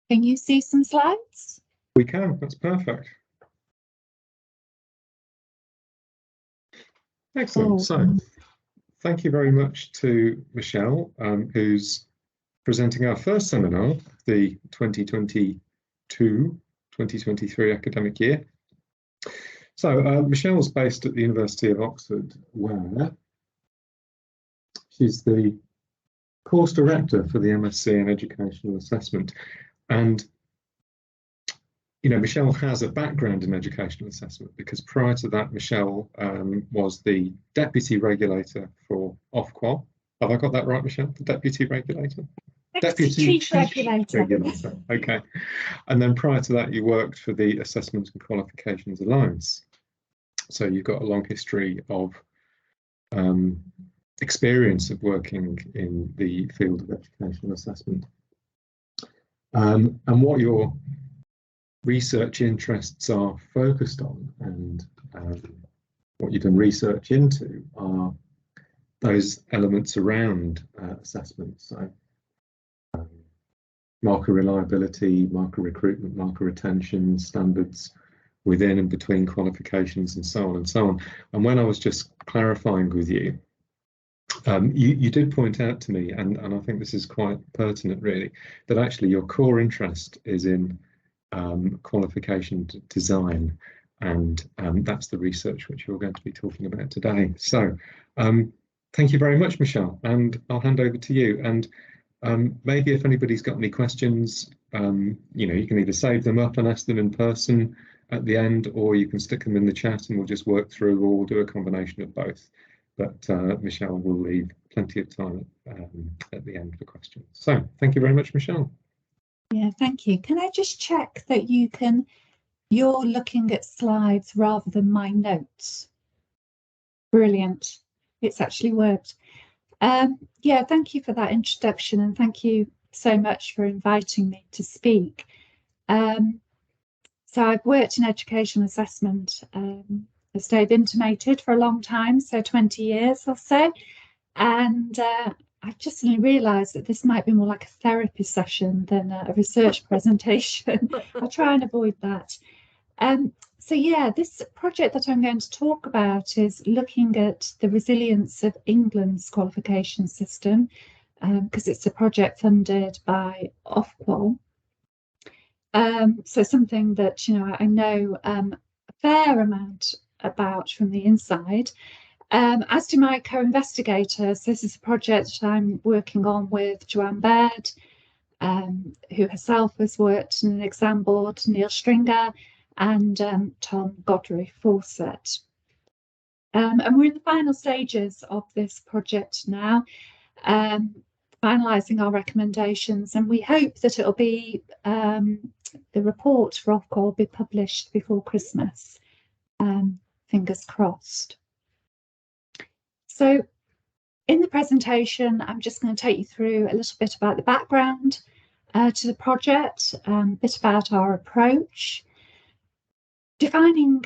Can you see some slides? We can, that's perfect. Excellent. So thank you very much to Michelle, who's presenting our first seminar, the 2022-2023 academic year. So Michelle's based at the University of Oxford, where she's the course director for the MSc in Educational Assessment. And, you know, Michelle has a background in educational assessment because prior to that, Michelle was the deputy regulator for Ofqual. Have I got that right, Michelle? The deputy regulator? Deputy chief regulator. Okay. And then prior to that, you worked for the Assessment and Qualifications Alliance. So you've got a long history of experience of working in the field of educational assessment. And what your research interests are focused on and what you've done research into are those elements around assessment. So marker reliability, marker recruitment, marker retention, standards within and between qualifications, and so on and so on. And when I was just clarifying with you, you did point out to me, and I think this is quite pertinent really, that actually your core interest is in qualification design, and that's the research which you're going to be talking about today. So thank you very much, Michelle, and I'll hand over to you. And maybe if anybody's got any questions, you know, you can either save them up and ask them in person at the end, or you can stick them in the chat and we'll just work through, or we'll do a combination of both. But Michelle will leave plenty of time at the end for questions. So thank you very much, Michelle. Yeah, thank you. Can I just check that you're looking at slides rather than my notes? Brilliant. It's actually worked. Yeah, thank you for that introduction, and thank you so much for inviting me to speak. So I've worked in education assessment, as Dave intimated, for a long time, so 20 years or so. And I've just suddenly realised that this might be more like a therapy session than a research presentation. I'll try and avoid that. So yeah, this project that I'm going to talk about is looking at the resilience of England's qualification system, because it's a project funded by Ofqual. So something that, you know, I know a fair amount about from the inside. As do my co-investigators, this is a project that I'm working on with Jo-Anne Baird, who herself has worked in an exam board, Neil Stringer, and Tom Godfrey-Faussett. And we're in the final stages of this project now, finalising our recommendations, and we hope that it'll be the report for Ofqual will be published before Christmas. Fingers crossed. So in the presentation, I'm just going to take you through a little bit about the background to the project, a bit about our approach, defining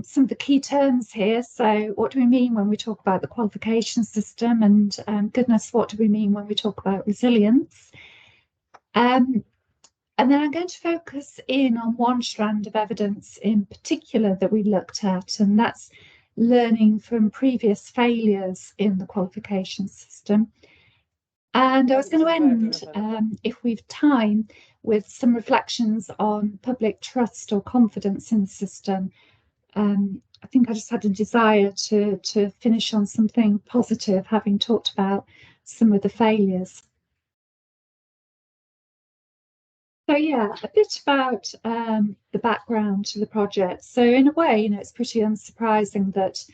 some of the key terms here. So what do we mean when we talk about the qualification system, and goodness, what do we mean when we talk about resilience? And then I'm going to focus in on one strand of evidence in particular that we looked at, and that's learning from previous failures in the qualification system. And I was going to end, if we've time, with some reflections on public trust or confidence in the system. I think I just had a desire to finish on something positive, having talked about some of the failures. So yeah, a bit about the background to the project. So in a way, you know, it's pretty unsurprising that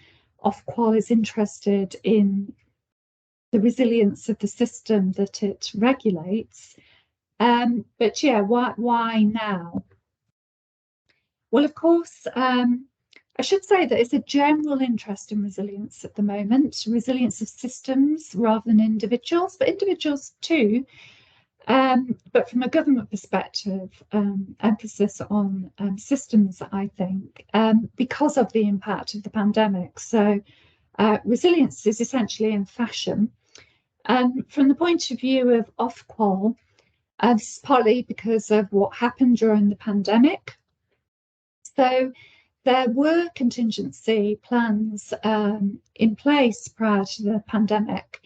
Ofqual is interested in the resilience of the system that it regulates. But yeah, why now? Well, of course, I should say that it's a general interest in resilience at the moment, resilience of systems rather than individuals, but individuals too. But from a government perspective, emphasis on systems, I think, because of the impact of the pandemic. So resilience is essentially in fashion. From the point of view of Ofqual, This is partly because of what happened during the pandemic. So there were contingency plans in place prior to the pandemic,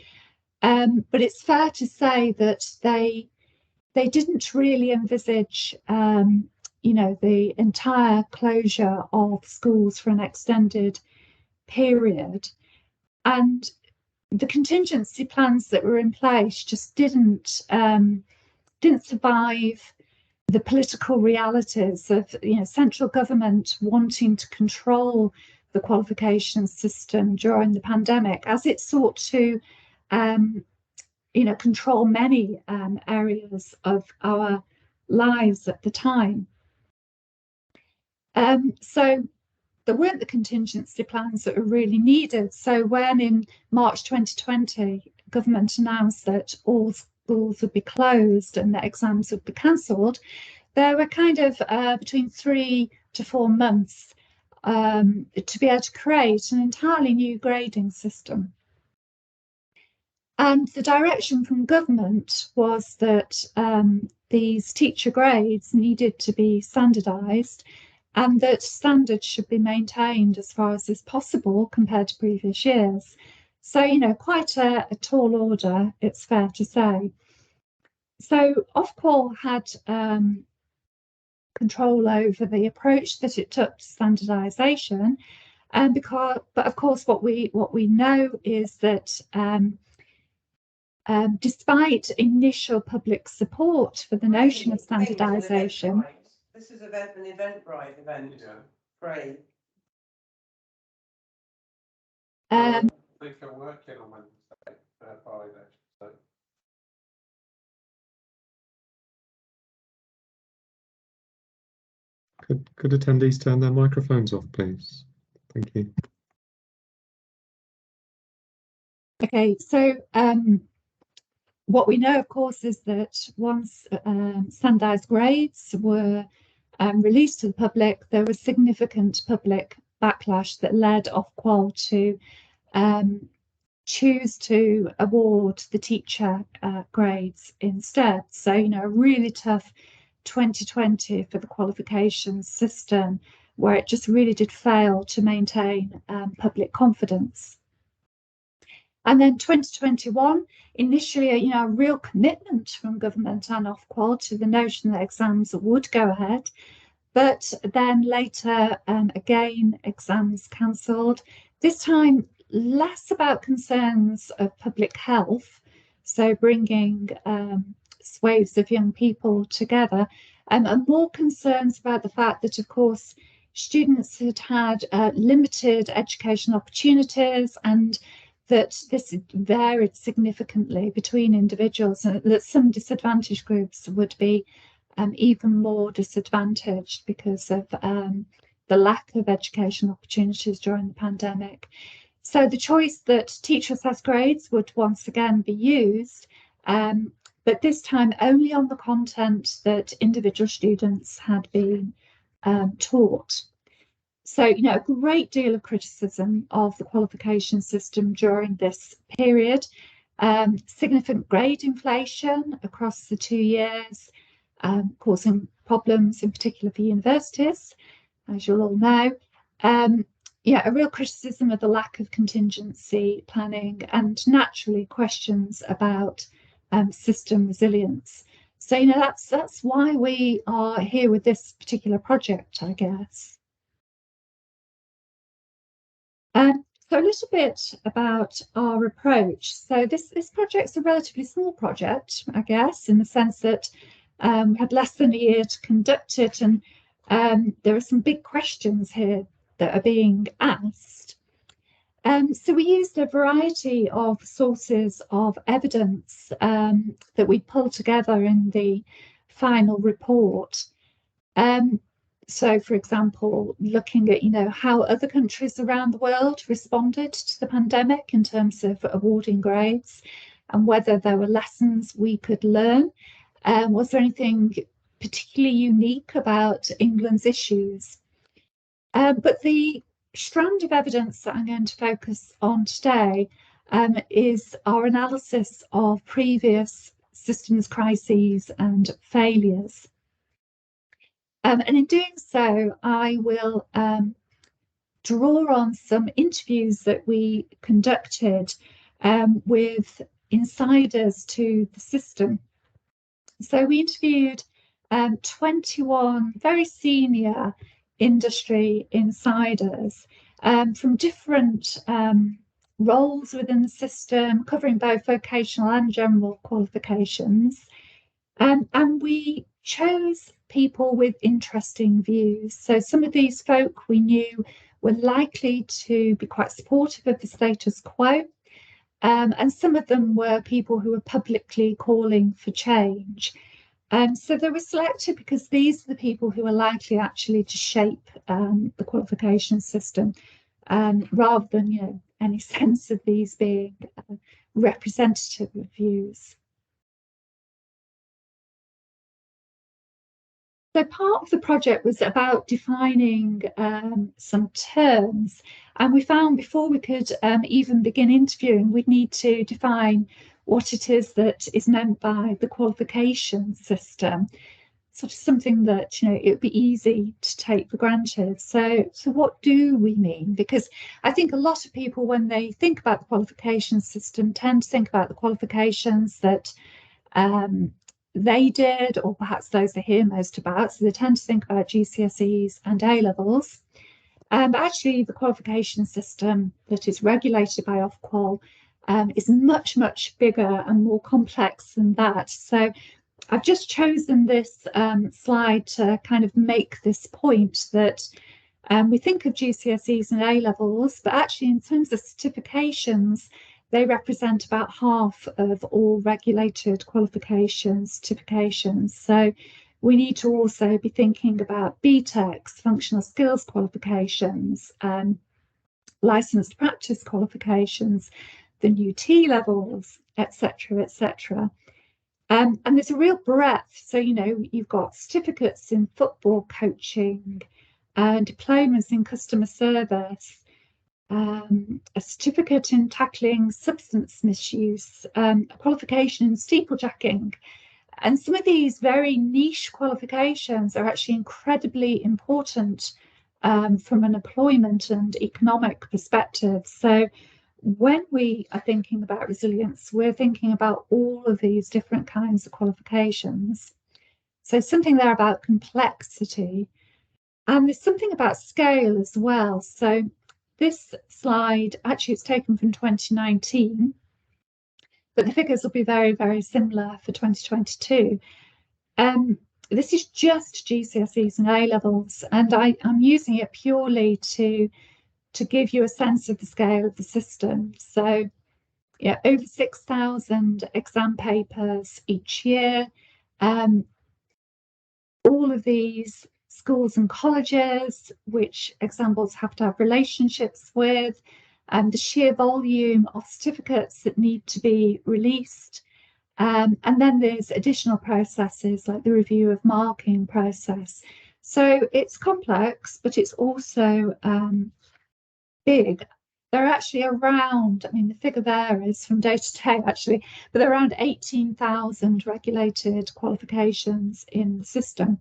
but it's fair to say that they didn't really envisage, the entire closure of schools for an extended period. And the contingency plans that were in place just didn't survive the political realities of central government wanting to control the qualification system during the pandemic, as it sought to control many areas of our lives at the time. So there weren't the contingency plans that were really needed. So when in March 2020, government announced that all schools would be closed and that exams would be cancelled, there were kind of between 3 to 4 months to be able to create an entirely new grading system. And the direction from government was that these teacher grades needed to be standardised, and that standards should be maintained as far as is possible compared to previous years. So, quite a tall order, it's fair to say. So Ofqual had control over the approach that it took to standardisation, but of course what we know is that despite initial public support for the notion of standardisation. This is an Eventbrite event. Great. I think I'm working on Wednesday, Friday. So. Could attendees turn their microphones off, please? Thank you. Okay, so what we know, of course, is that once standardised grades were released to the public, there was significant public backlash that led Ofqual to choose to award the teacher grades instead. So, a really tough 2020 for the qualifications system, where it just really did fail to maintain public confidence. And then 2021, initially, a real commitment from government and Ofqual to the notion that exams would go ahead, but then later, again, exams cancelled. This time, less about concerns of public health, so bringing swathes of young people together, and more concerns about the fact that, of course, students had limited educational opportunities, and that this varied significantly between individuals, and that some disadvantaged groups would be even more disadvantaged because of the lack of educational opportunities during the pandemic. So the choice that teacher assessed grades would once again be used, but this time only on the content that individual students had been taught. So, a great deal of criticism of the qualification system during this period, significant grade inflation across the 2 years, causing problems in particular for universities, as you'll all know. A real criticism of the lack of contingency planning, and naturally questions about system resilience. So, that's why we are here with this particular project, I guess. So a little bit about our approach. So this project's a relatively small project, I guess, in the sense that we had less than a year to conduct it, and there are some big questions here that are being asked. So we used a variety of sources of evidence that we pulled together in the final report. So, for example, looking at, how other countries around the world responded to the pandemic in terms of awarding grades, and whether there were lessons we could learn. Was there anything particularly unique about England's issues? But the strand of evidence that I'm going to focus on today is our analysis of previous systems crises and failures. And in doing so, I will draw on some interviews that we conducted with insiders to the system. So we interviewed 21 very senior industry insiders from different roles within the system, covering both vocational and general qualifications. And we chose people with interesting views. So some of these folk we knew were likely to be quite supportive of the status quo. And some of them were people who were publicly calling for change. So they were selected because these are the people who are likely actually to shape the qualification system, rather than any sense of these being representative of views. So part of the project was about defining some terms, and we found before we could even begin interviewing, we'd need to define what it is that is meant by the qualification system, sort of something that it would be easy to take for granted. So what do we mean? Because I think a lot of people, when they think about the qualification system, tend to think about the qualifications that they did, or perhaps those they hear most about. So they tend to think about GCSEs and A levels. But actually, the qualification system that is regulated by Ofqual is much, much bigger and more complex than that. So I've just chosen this slide to kind of make this point that we think of GCSEs and A levels, but actually in terms of certifications, they represent about half of all regulated qualifications, certifications. So we need to also be thinking about BTECs, functional skills qualifications, licensed practice qualifications, the new T levels, etc., etc. And there's a real breadth. So, you've got certificates in football coaching, diplomas in customer service, a certificate in tackling substance misuse, a qualification in steeplejacking. And some of these very niche qualifications are actually incredibly important from an employment and economic perspective. So when we are thinking about resilience, we're thinking about all of these different kinds of qualifications. So something there about complexity. And there's something about scale as well. So this slide, actually it's taken from 2019, but the figures will be very, very similar for 2022. This is just GCSEs and A levels, and I'm using it purely to give you a sense of the scale of the system. So yeah, over 6,000 exam papers each year. All of these schools and colleges, which examples have to have relationships with, and the sheer volume of certificates that need to be released. And then there's additional processes like the review of marking process. So it's complex, but it's also big. There are actually around, the figure there is from day to day actually, but there are around 18,000 regulated qualifications in the system.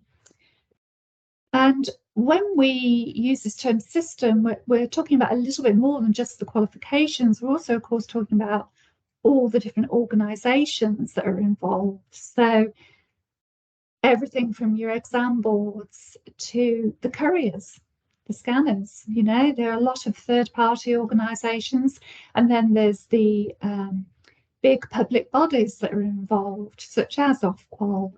And when we use this term system, we're talking about a little bit more than just the qualifications. We're also, of course, talking about all the different organisations that are involved. So everything from your exam boards to the couriers, the scanners, there are a lot of third-party organisations. And then there's the big public bodies that are involved, such as Ofqual,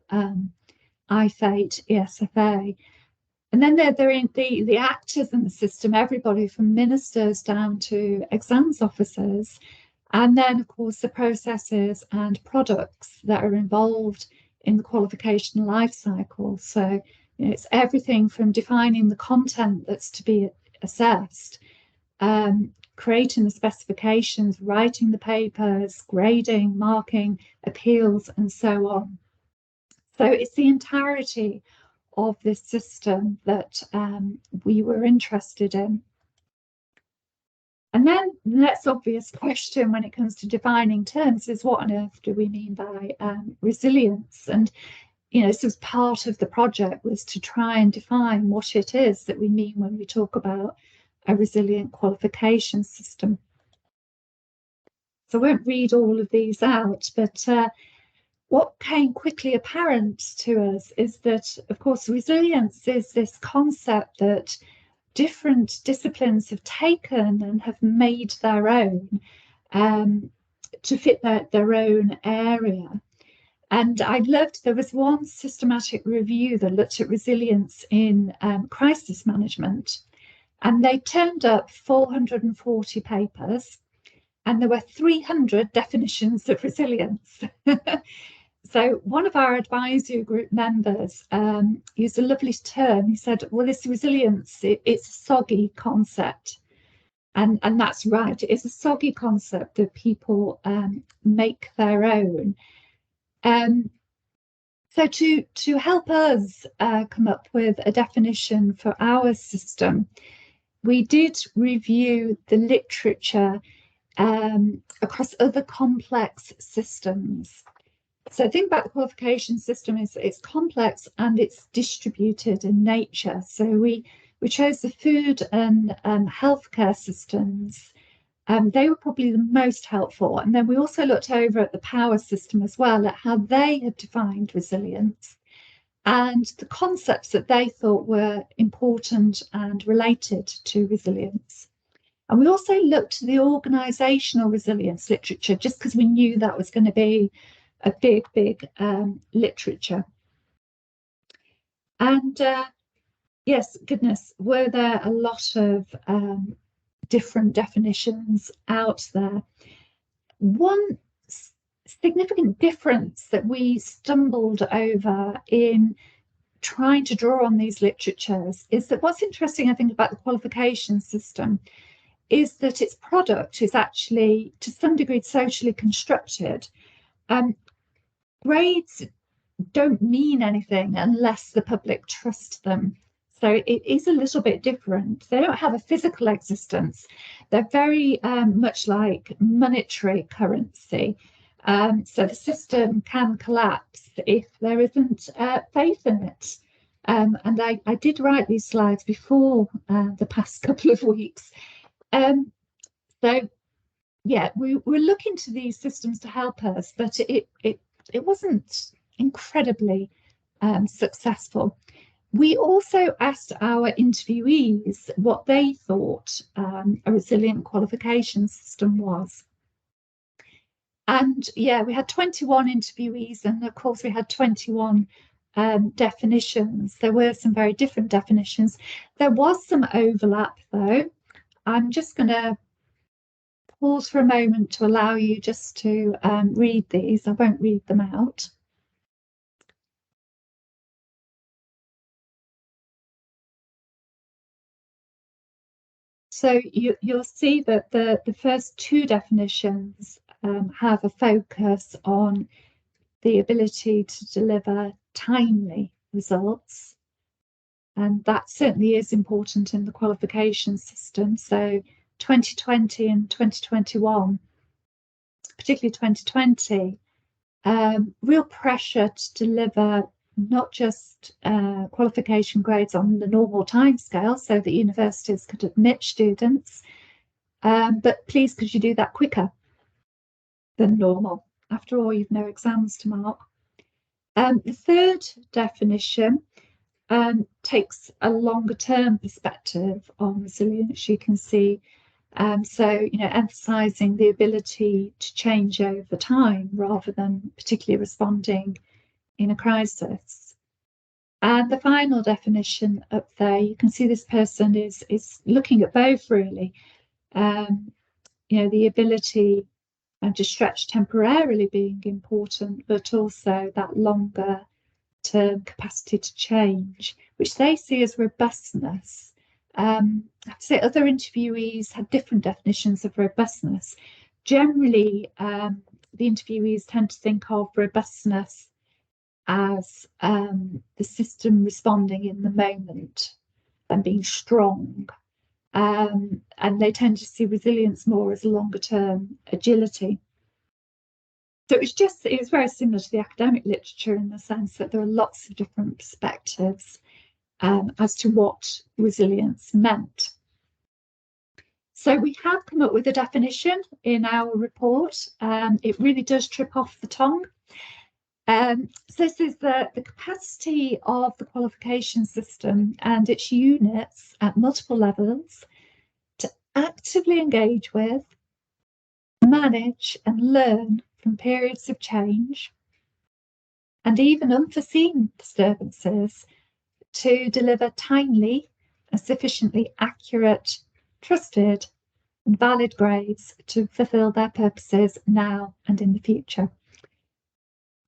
IFATE, ESFA. And then they're in the actors in the system, everybody from ministers down to exams officers. And then, of course, the processes and products that are involved in the qualification life cycle. So it's everything from defining the content that's to be assessed, creating the specifications, writing the papers, grading, marking, appeals, and so on. So it's the entirety of this system that we were interested in. And then the next obvious question when it comes to defining terms is, what on earth do we mean by resilience? And, you know, this was part of the project, was to try and define what it is that we mean when we talk about a resilient qualification system. So I won't read all of these out, but what became quickly apparent to us is that, of course, resilience is this concept that different disciplines have taken and have made their own to fit their own area. And I loved, there was one systematic review that looked at resilience in crisis management, and they turned up 440 papers, and there were 300 definitions of resilience. So one of our advisory group members used a lovely term. He said, well, this resilience, it's a soggy concept. And that's right. It's a soggy concept that people make their own. So to help us come up with a definition for our system, we did review the literature across other complex systems. So think about the qualification system, it's complex and it's distributed in nature. So we chose the food and healthcare systems. They were probably the most helpful. And then we also looked over at the power system as well, at how they had defined resilience and the concepts that they thought were important and related to resilience. And we also looked at the organisational resilience literature, just because we knew that was going to be a big literature. And yes, goodness, were there a lot of different definitions out there. One significant difference that we stumbled over in trying to draw on these literatures is that what's interesting, I think, about the qualification system is that its product is actually, to some degree, socially constructed. Grades don't mean anything unless the public trust them. So it is a little bit different. They don't have a physical existence. They're very much like monetary currency. So the system can collapse if there isn't faith in it. And I did write these slides before the past couple of weeks. So yeah, we're looking to these systems to help us, but it wasn't incredibly successful. We also asked our interviewees what they thought a resilient qualification system was. And yeah, we had 21 interviewees, and of course we had 21 definitions. There were some very different definitions. There was some overlap though. I'm just going to pause for a moment to allow you just to read these. I won't read them out. So you'll see that the first two definitions have a focus on the ability to deliver timely results. And that certainly is important in the qualification system. So 2020 and 2021, particularly 2020, real pressure to deliver not just qualification grades on the normal timescale so that universities could admit students, but please could you do that quicker than normal? After all, you've no exams to mark. The third definition takes a longer term perspective on resilience, you can see. So, you know, emphasising the ability to change over time rather than particularly responding in a crisis. And the final definition up there, you can see this person is looking at both really. You know, the ability to stretch temporarily being important, but also that longer term capacity to change, which they see as robustness. I have to say other interviewees had different definitions of robustness. Generally, the interviewees tend to think of robustness as the system responding in the moment and being strong. and they tend to see resilience more as longer term agility. So it was very similar to the academic literature in the sense that there are lots of different perspectives as to what resilience meant. So we have come up with a definition in our report. It really does trip off the tongue. So this is the capacity of the qualification system and its units at multiple levels to actively engage with, manage and learn from periods of change and even unforeseen disturbances to deliver timely and sufficiently accurate, trusted and valid grades to fulfil their purposes now and in the future.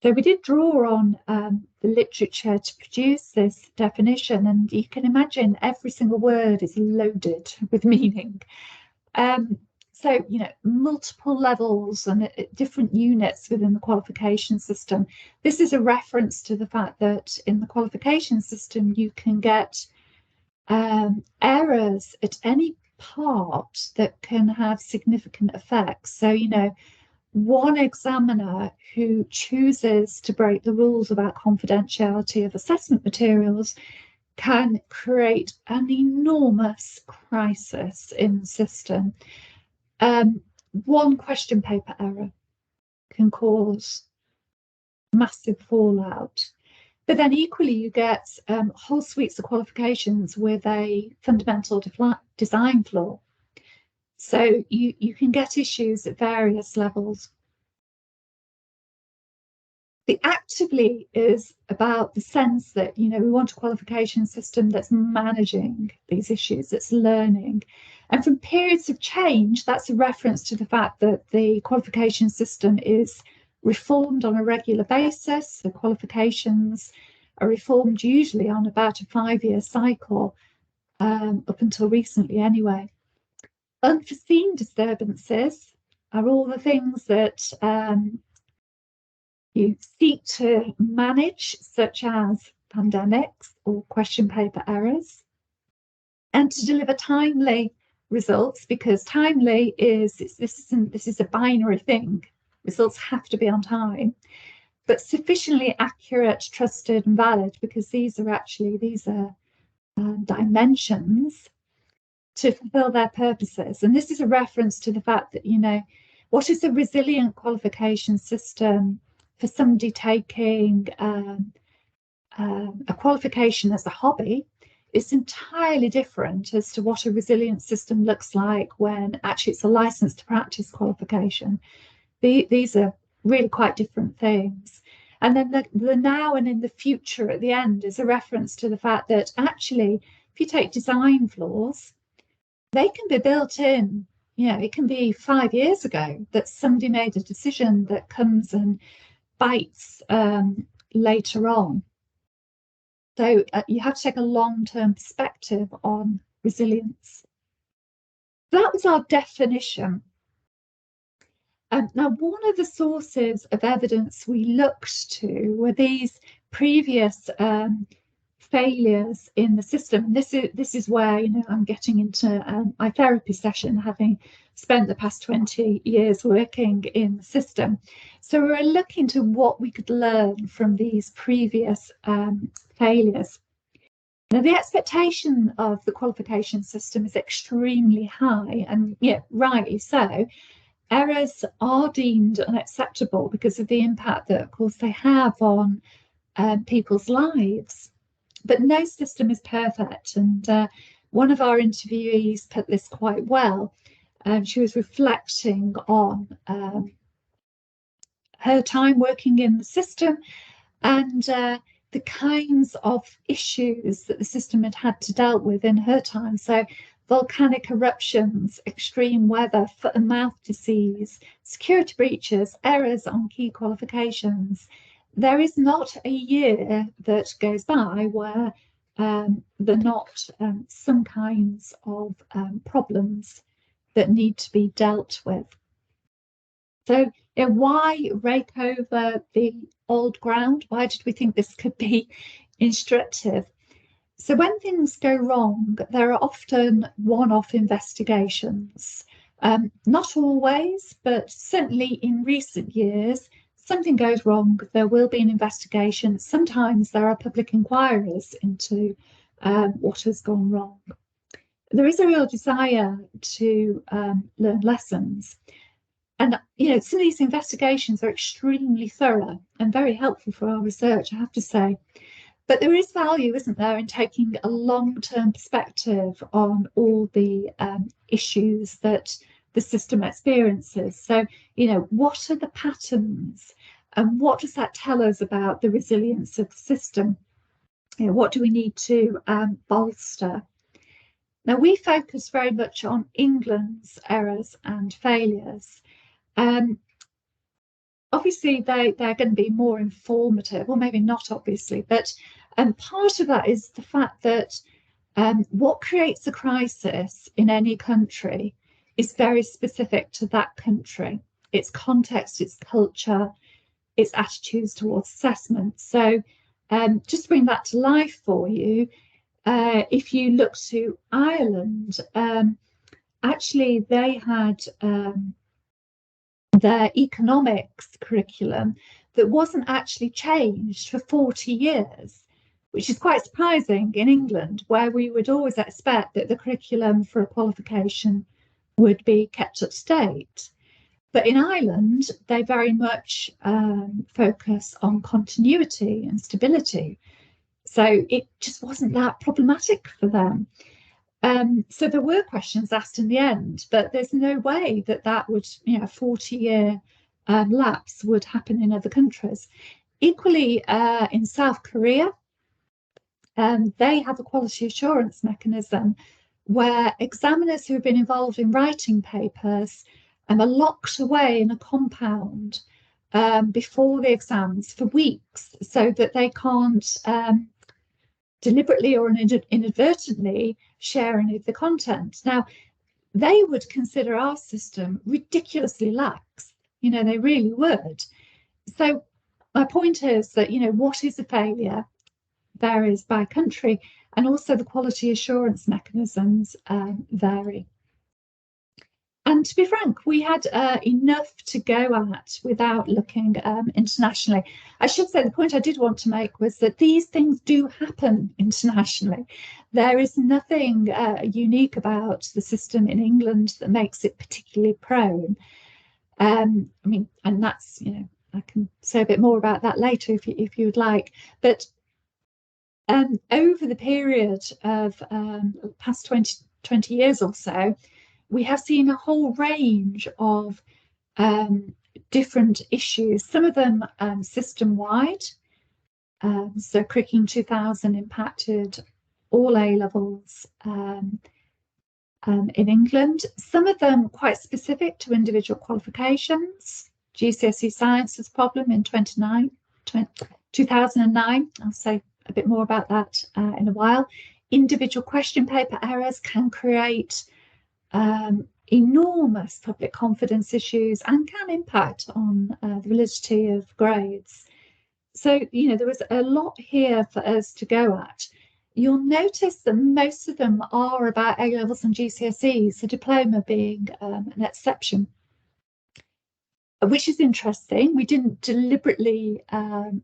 So we did draw on the literature to produce this definition, and you can imagine every single word is loaded with meaning. So, multiple levels and different units within the qualification system. This is a reference to the fact that in the qualification system, you can get errors at any part that can have significant effects. So, one examiner who chooses to break the rules about confidentiality of assessment materials can create an enormous crisis in the system. One question paper error can cause massive fallout. But then equally, you get whole suites of qualifications with a fundamental design flaw. So you can get issues at various levels. The actively is about the sense that, we want a qualification system that's managing these issues, that's learning. And from periods of change, that's a reference to the fact that the qualification system is reformed on a regular basis. The qualifications are reformed usually on about a 5-year cycle, up until recently anyway. Unforeseen disturbances are all the things that you seek to manage, such as pandemics or question paper errors, and to deliver timely results, because timely this is a binary thing. Results have to be on time, but sufficiently accurate, trusted, and valid, because these are dimensions to fulfill their purposes. And this is a reference to the fact that, what is a resilient qualification system for somebody taking a qualification as a hobby is entirely different as to what a resilient system looks like when actually it's a license to practice qualification. These are really quite different things. And then the now and in the future at the end is a reference to the fact that actually, if you take design flaws, they can be built in. It can be 5 years ago that somebody made a decision that comes and bites later on. So you have to take a long-term perspective on resilience. That was our definition. Now, one of the sources of evidence we looked to were these previous failures in the system. And this is where I'm getting into my therapy session, having spent the past 20 years working in the system. So we were looking to what we could learn from these previous failures. Now, the expectation of the qualification system is extremely high, and rightly so. Errors are deemed unacceptable because of the impact that, of course, they have on people's lives. But no system is perfect. And one of our interviewees put this quite well. She was reflecting on her time working in the system and the kinds of issues that the system had to deal with in her time. So volcanic eruptions, extreme weather, foot and mouth disease, security breaches, errors on key qualifications. There is not a year that goes by where there are not some kinds of problems that need to be dealt with. So why rake over the old ground? Why did we think this could be instructive? So when things go wrong, there are often one-off investigations. Not always, but certainly in recent years, something goes wrong, there will be an investigation. Sometimes there are public inquiries into what has gone wrong. There is a real desire to learn lessons. And, some of these investigations are extremely thorough and very helpful for our research, I have to say. But there is value, isn't there, in taking a long-term perspective on all the issues that the system experiences. So, what are the patterns and what does that tell us about the resilience of the system? What do we need to bolster? Now, we focus very much on England's errors and failures. Obviously, they're going to be more informative, or maybe not obviously, but part of that is the fact that what creates a crisis in any country is very specific to that country, its context, its culture, its attitudes towards assessment. So just to bring that to life for you, if you look to Ireland, actually they had their economics curriculum that wasn't actually changed for 40 years, which is quite surprising in England, where we would always expect that the curriculum for a qualification would be kept up to date. But in Ireland, they very much focus on continuity and stability. So it just wasn't that problematic for them. So there were questions asked in the end, but there's no way that would, 40-year lapse would happen in other countries. Equally, in South Korea, they have a quality assurance mechanism where examiners who have been involved in writing papers are locked away in a compound before the exams for weeks so that they can't deliberately or inadvertently share any of the content. Now, they would consider our system ridiculously lax. They really would. So my point is that, what is a failure varies by country, and also the quality assurance mechanisms vary. And to be frank, we had enough to go at without looking internationally. I should say the point I did want to make was that these things do happen internationally. There is nothing unique about the system in England that makes it particularly prone. And that's, I can say a bit more about that later if you would like. But over the period of past 20 years or so, we have seen a whole range of different issues, some of them system-wide. So Cricking 2000 impacted all A-levels in England, some of them quite specific to individual qualifications. GCSE Sciences problem in 2009. I'll say a bit more about that in a while. Individual question paper errors can create enormous public confidence issues and can impact on the validity of grades. So, there was a lot here for us to go at. You'll notice that most of them are about A-levels and GCSEs, the diploma being an exception, which is interesting. We didn't deliberately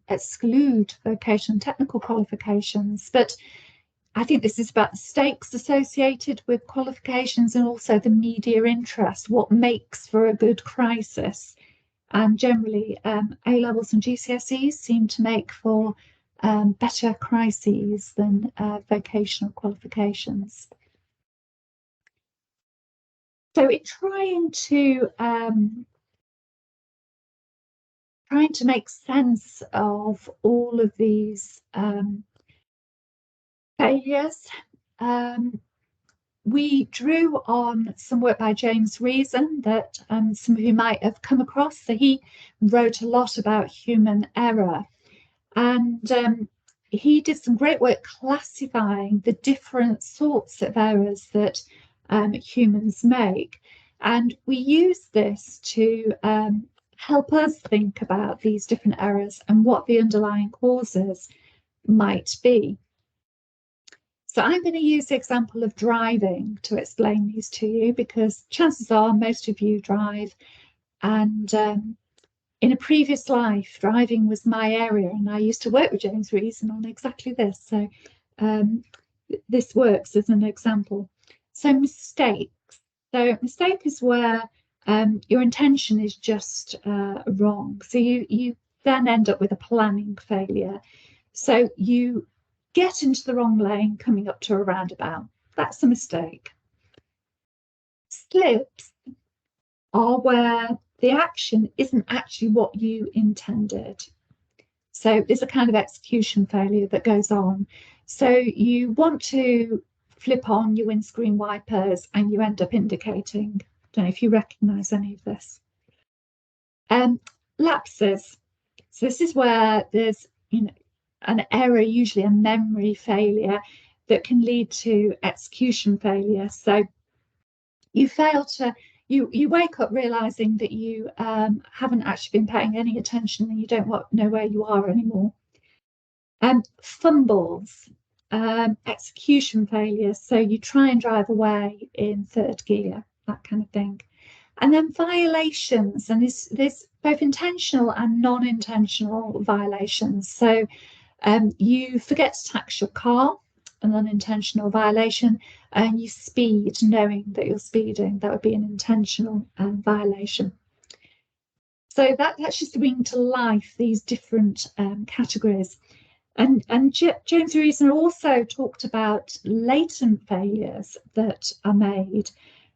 exclude vocational and technical qualifications, but I think this is about the stakes associated with qualifications and also the media interest, what makes for a good crisis. And generally, A-levels and GCSEs seem to make for better crises than vocational qualifications. So in trying to make sense of all of these failures, we drew on some work by James Reason that some of you might have come across. So he wrote a lot about human error, and he did some great work classifying the different sorts of errors that humans make. And we use this to help us think about these different errors and what the underlying causes might be. So I'm going to use the example of driving to explain these to you, because chances are most of you drive, and in a previous life, driving was my area, and I used to work with James Reason on exactly this. So this works as an example. So mistakes. So mistake is where your intention is just wrong. So you then end up with a planning failure. So you get into the wrong lane coming up to a roundabout. That's a mistake. Slips are where the action isn't actually what you intended. So there's a kind of execution failure that goes on. So you want to flip on your windscreen wipers and you end up indicating. I don't know if you recognise any of this. Lapses. So this is where there's, an error, usually a memory failure, that can lead to execution failure. So you fail to, you wake up realising that you haven't actually been paying any attention and you don't know where you are anymore. Fumbles, execution failures. So you try and drive away in third gear, that kind of thing. And then violations, and there's both intentional and non-intentional violations. So you forget to tax your car, an unintentional violation, and you speed knowing that you're speeding. That would be an intentional violation. So that's just bringing to life these different categories. And James Reason also talked about latent failures that are made.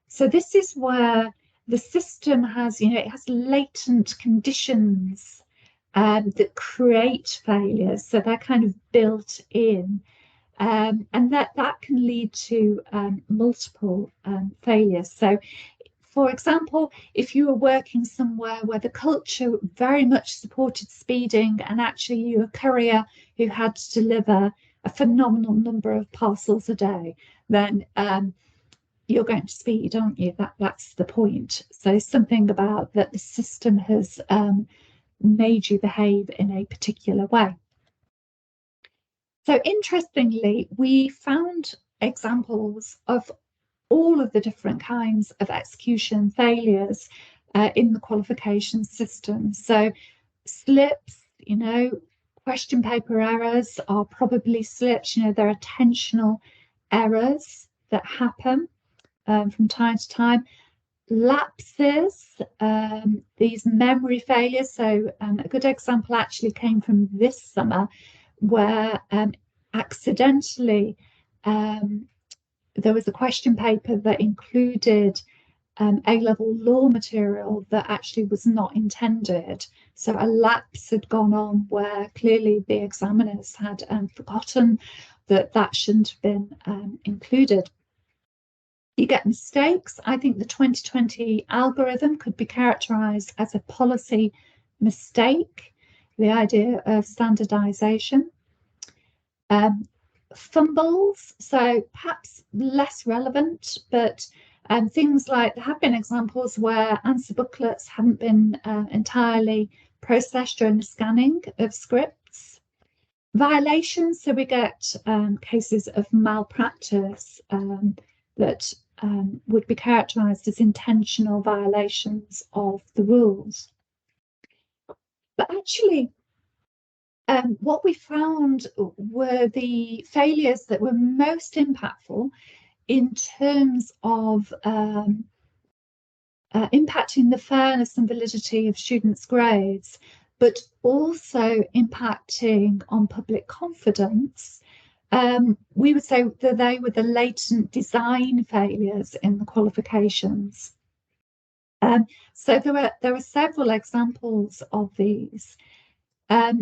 So this is where the system has, it has latent conditions that create failures. So they're kind of built in. And that can lead to multiple failures. So, for example, if you were working somewhere where the culture very much supported speeding, and actually you were a courier who had to deliver a phenomenal number of parcels a day, then you're going to speed, aren't you? That's the point. So something about that the system has made you behave in a particular way. So interestingly, we found examples of all of the different kinds of execution failures in the qualification system. So slips, question paper errors are probably slips. There are attentional errors that happen from time to time. Lapses, these memory failures. So a good example actually came from this summer, where accidentally there was a question paper that included A-level law material that actually was not intended. So a lapse had gone on where clearly the examiners had forgotten that shouldn't have been included. You get mistakes. I think the 2020 algorithm could be characterised as a policy mistake, the idea of standardisation. Fumbles, so perhaps less relevant, but things like there have been examples where answer booklets haven't been entirely processed during the scanning of scripts. Violations, so we get cases of malpractice that would be characterised as intentional violations of the rules. But actually, what we found were the failures that were most impactful in terms of impacting the fairness and validity of students' grades, but also impacting on public confidence. We would say that they were the latent design failures in the qualifications. So there were several examples of these.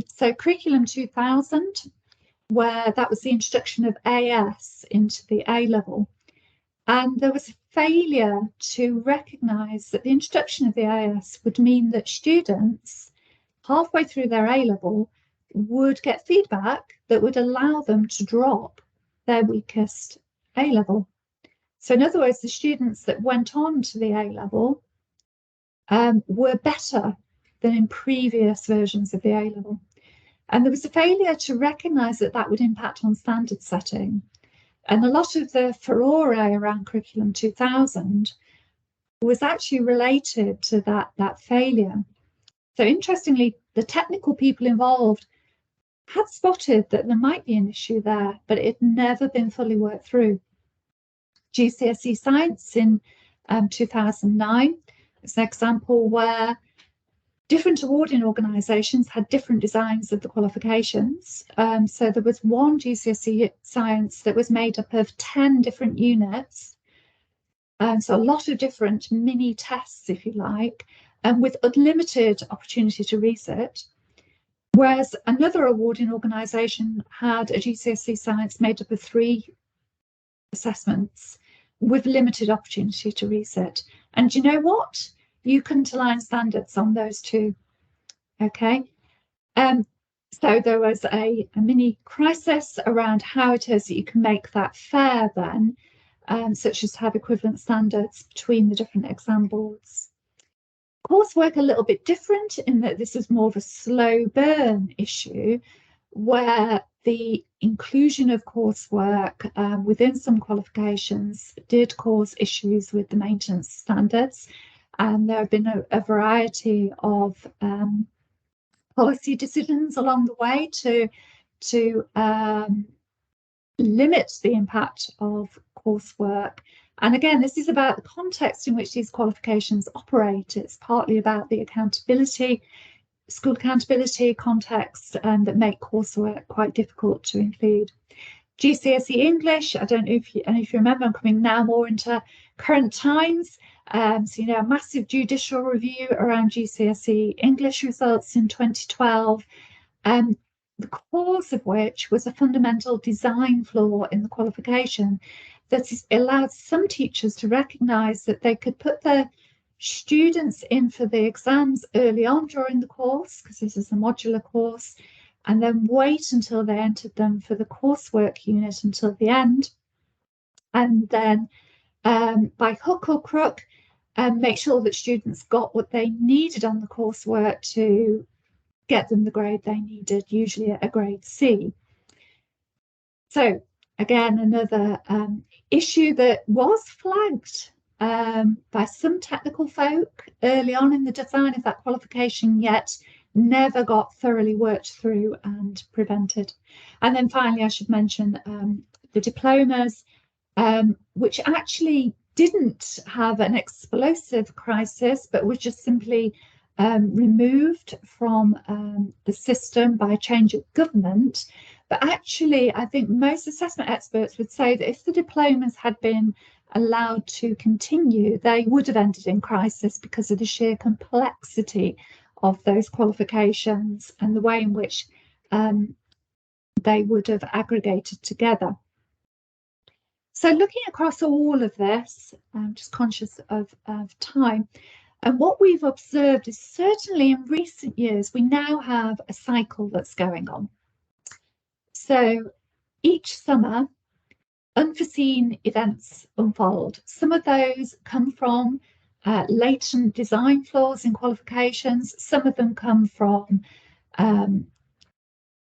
So Curriculum 2000, where that was the introduction of AS into the A-level. And there was a failure to recognise that the introduction of the AS would mean that students halfway through their A-level would get feedback that would allow them to drop their weakest A-level. So in other words, the students that went on to the A-level were better than in previous versions of the A-level. And there was a failure to recognise that would impact on standard setting. And a lot of the furore around Curriculum 2000 was actually related to that failure. So interestingly, the technical people involved had spotted that there might be an issue there, but it had never been fully worked through. GCSE Science in 2009 is an example where different awarding organisations had different designs of the qualifications. So there was one GCSE Science that was made up of 10 different units. So a lot of different mini tests, if you like, and with unlimited opportunity to resit. Whereas another awarding organisation had a GCSE Science made up of 3 assessments with limited opportunity to resit. And you know what? You couldn't align standards on those 2. Okay. So there was a mini crisis around how it is that you can make that fair then, such as have equivalent standards between the different exam boards. Coursework a little bit different in that this is more of a slow burn issue, where the inclusion of coursework within some qualifications did cause issues with the maintenance standards. And there have been a variety of policy decisions along the way to limit the impact of coursework. And again, this is about the context in which these qualifications operate. It's partly about the accountability, school accountability context, that make coursework quite difficult to include. GCSE English, I don't know if you remember, I'm coming now more into current times. So, a massive judicial review around GCSE English results in 2012, the cause of which was a fundamental design flaw in the qualification that allowed some teachers to recognise that they could put their students in for the exams early on during the course, because this is a modular course, and then wait until they entered them for the coursework unit until the end. And then by hook or crook, make sure that students got what they needed on the coursework to get them the grade they needed, usually a grade C. So again, another issue that was flagged by some technical folk early on in the design of that qualification, yet never got thoroughly worked through and prevented. And then finally, I should mention the diplomas, which actually didn't have an explosive crisis, but was just simply removed from the system by a change of government. But actually, I think most assessment experts would say that if the diplomas had been allowed to continue, they would have ended in crisis because of the sheer complexity of those qualifications and the way in which they would have aggregated together. So looking across all of this, I'm just conscious of time, and what we've observed is certainly in recent years, we now have a cycle that's going on. So each summer, unforeseen events unfold. Some of those come from latent design flaws in qualifications. Some of them come from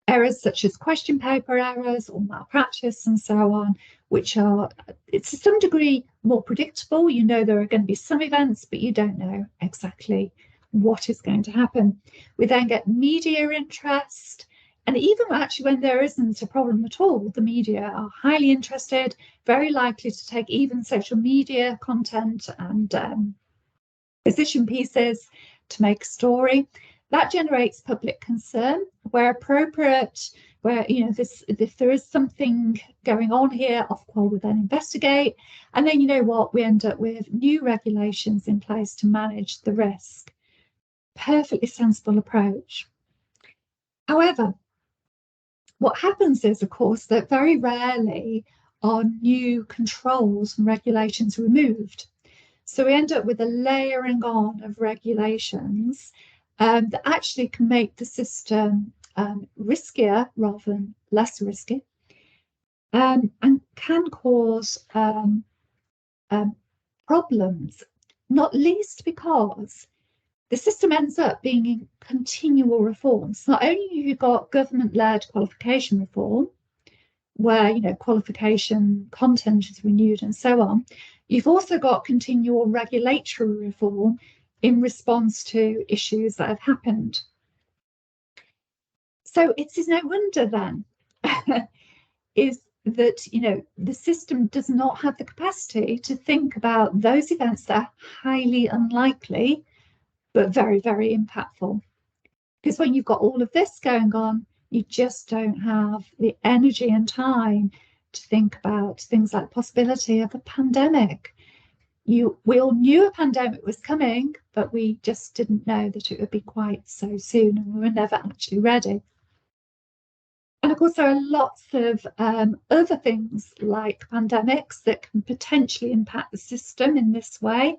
errors such as question paper errors or malpractice and so on, which are, it's to some degree more predictable. You know there are going to be some events, but you don't know exactly what is going to happen. We then get media interest, and even actually when there isn't a problem at all, the media are highly interested, very likely to take even social media content and position pieces to make a story. That generates public concern where appropriate, where, you know, if there is something going on here, Ofqual will then investigate. And then, you know what, we end up with new regulations in place to manage the risk. Perfectly sensible approach. However, what happens is, of course, that very rarely are new controls and regulations removed. So we end up with a layering on of regulations that actually can make the system riskier rather than less risky, and can cause problems, not least because the system ends up being in continual reforms. Not only have you got government-led qualification reform, where, you know, qualification content is renewed and so on. You've also got continual regulatory reform in response to issues that have happened. So it is no wonder then is that, you know, the system does not have the capacity to think about those events that are highly unlikely but very, very impactful. Because when you've got all of this going on, you just don't have the energy and time to think about things like the possibility of a pandemic. We all knew a pandemic was coming, but we just didn't know that it would be quite so soon, and we were never actually ready. And of course, there are lots of other things like pandemics that can potentially impact the system in this way.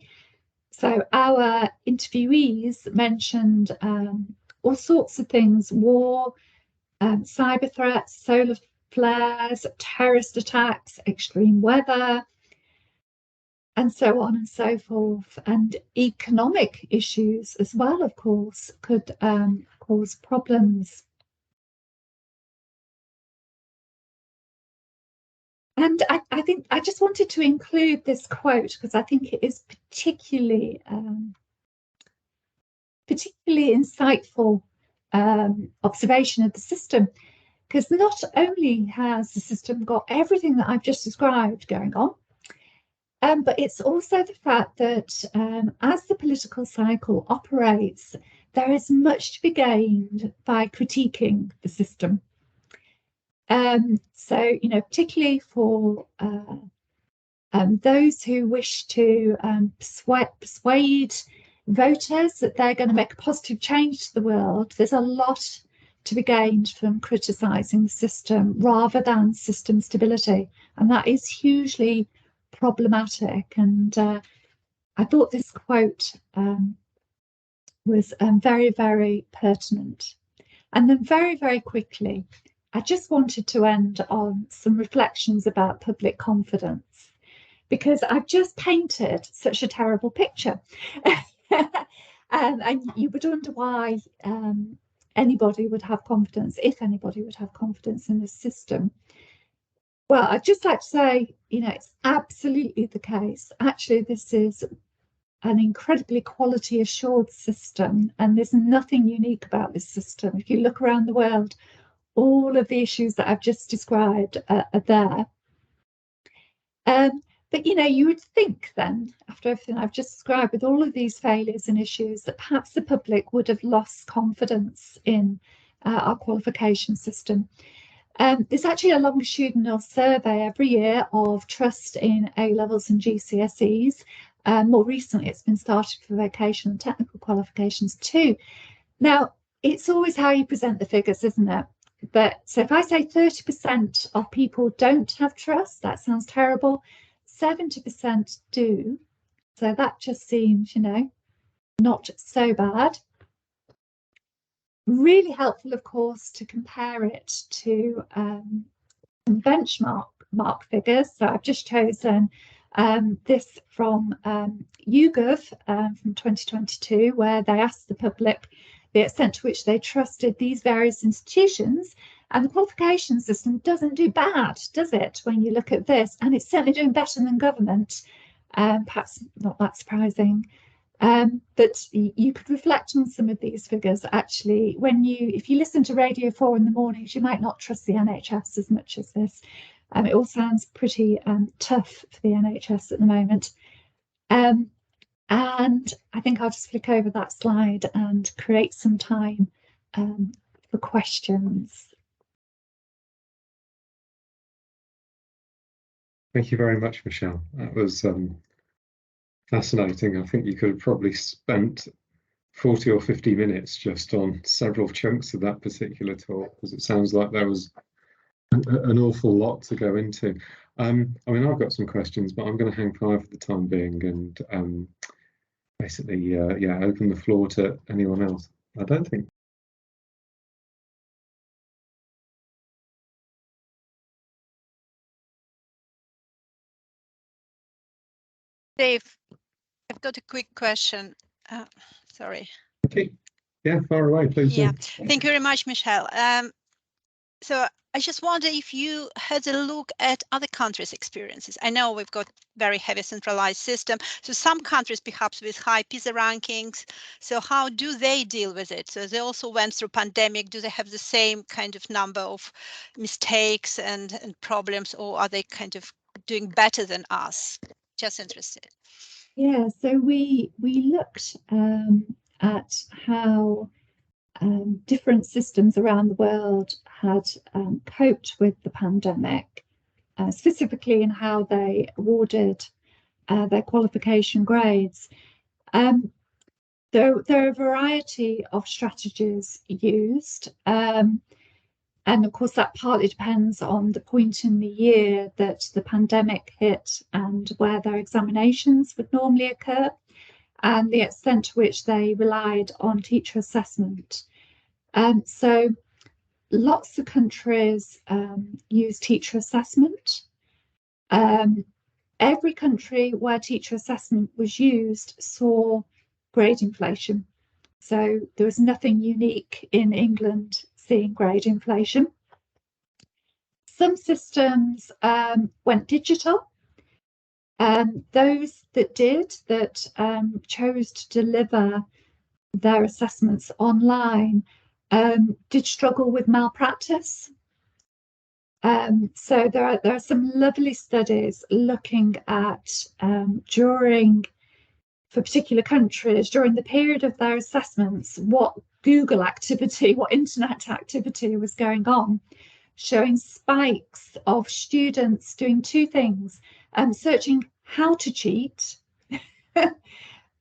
So our interviewees mentioned all sorts of things: war, cyber threats, solar flares, terrorist attacks, extreme weather, and so on and so forth. And economic issues as well, of course, could cause problems. And I think I just wanted to include this quote because I think it is particularly insightful observation of the system, because not only has the system got everything that I've just described going on, but it's also the fact that as the political cycle operates, there is much to be gained by critiquing the system. So, you know, particularly for those who wish to persuade voters that they're going to make a positive change to the world, there's a lot to be gained from criticising the system rather than system stability. And that is hugely problematic. And I thought this quote was very, very pertinent. And then very, very quickly, I just wanted to end on some reflections about public confidence, because I've just painted such a terrible picture. And you would wonder why anybody would have confidence, if anybody would have confidence in this system. Well, I'd just like to say, you know, it's absolutely the case. Actually, this is an incredibly quality assured system, and there's nothing unique about this system. If you look around the world, all of the issues that I've just described are there. But, you know, you would think then, after everything I've just described, with all of these failures and issues, that perhaps the public would have lost confidence in our qualification system. There's actually a longitudinal survey every year of trust in A-levels and GCSEs. More recently, it's been started for vocational and technical qualifications too. Now, it's always how you present the figures, isn't it? But so if I say 30% of people don't have trust, that sounds terrible. 70% do. So that just seems, you know, not so bad. Really helpful, of course, to compare it to benchmark figures. So I've just chosen this from YouGov from 2022, where they asked the public the extent to which they trusted these various institutions. And the qualification system doesn't do bad, does it, when you look at this? And it's certainly doing better than government, perhaps not that surprising. But you could reflect on some of these figures. Actually, if you listen to Radio 4 in the mornings, you might not trust the NHS as much as this. It all sounds pretty tough for the NHS at the moment. And I think I'll just flick over that slide and create some time for questions. Thank you very much, Michelle. That was fascinating. I think you could have probably spent 40 or 50 minutes just on several chunks of that particular talk, because it sounds like there was an awful lot to go into. I mean, I've got some questions, but I'm going to hang fire for the time being and basically, open the floor to anyone else. I don't think. Dave, I've got a quick question. Sorry. Okay. Yeah, far away, please. Yeah, thank you very much, Michelle. So I just wonder if you had a look at other countries' experiences. I know we've got very heavy centralized system. So some countries perhaps with high PISA rankings. So how do they deal with it? So they also went through pandemic. Do they have the same kind of number of mistakes and problems, or are they kind of doing better than us? Just interested. Yeah, so we looked at how different systems around the world had coped with the pandemic, specifically in how they awarded their qualification grades. There are a variety of strategies used, and of course that partly depends on the point in the year that the pandemic hit and where their examinations would normally occur, and the extent to which they relied on teacher assessment. So lots of countries use teacher assessment. Every country where teacher assessment was used saw grade inflation. So there was nothing unique in England seeing grade inflation. Some systems went digital. Those that did, that chose to deliver their assessments online, did struggle with malpractice. So there are some lovely studies looking at for particular countries, during the period of their assessments, what Google activity, what internet activity was going on, showing spikes of students doing two things, searching how to cheat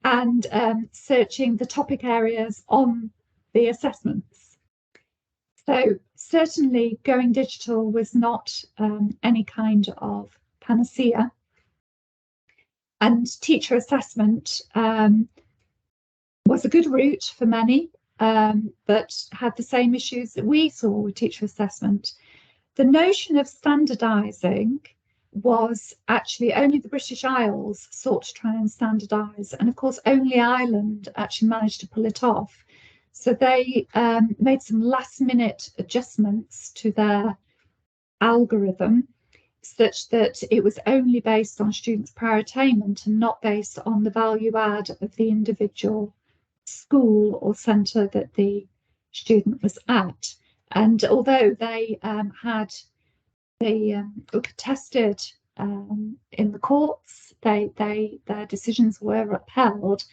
and searching the topic areas on the assessments. So certainly going digital was not any kind of panacea. And teacher assessment was a good route for many, but had the same issues that we saw with teacher assessment. The notion of standardising was actually only the British Isles sought to try and standardise, and of course only Ireland actually managed to pull it off. So they made some last-minute adjustments to their algorithm, such that it was only based on students' prior attainment and not based on the value add of the individual school or centre that the student was at. And although they were contested in the courts, their decisions were upheld,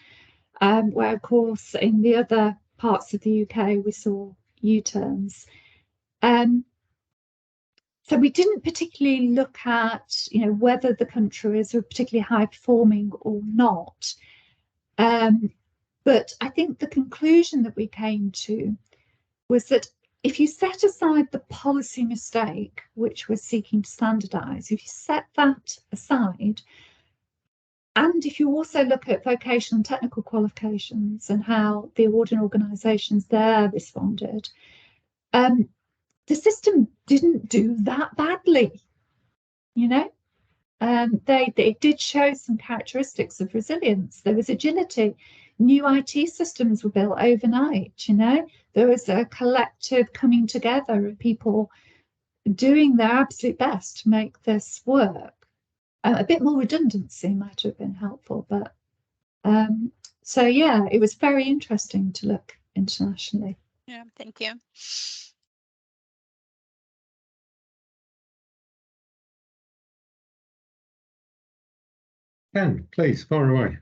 where of course in the other parts of the UK we saw U-turns. So we didn't particularly look at, whether the countries were particularly high performing or not. But I think the conclusion that we came to was that if you set aside the policy mistake, which was seeking to standardise, if you set that aside, and if you also look at vocational and technical qualifications and how the awarding organisations there responded, the system didn't do that badly, They did show some characteristics of resilience. There was agility. New IT systems were built overnight, There was a collective coming together of people doing their absolute best to make this work. A bit more redundancy might have been helpful, but so yeah, it was very interesting to look internationally. Yeah, thank you. Ken, please, far away.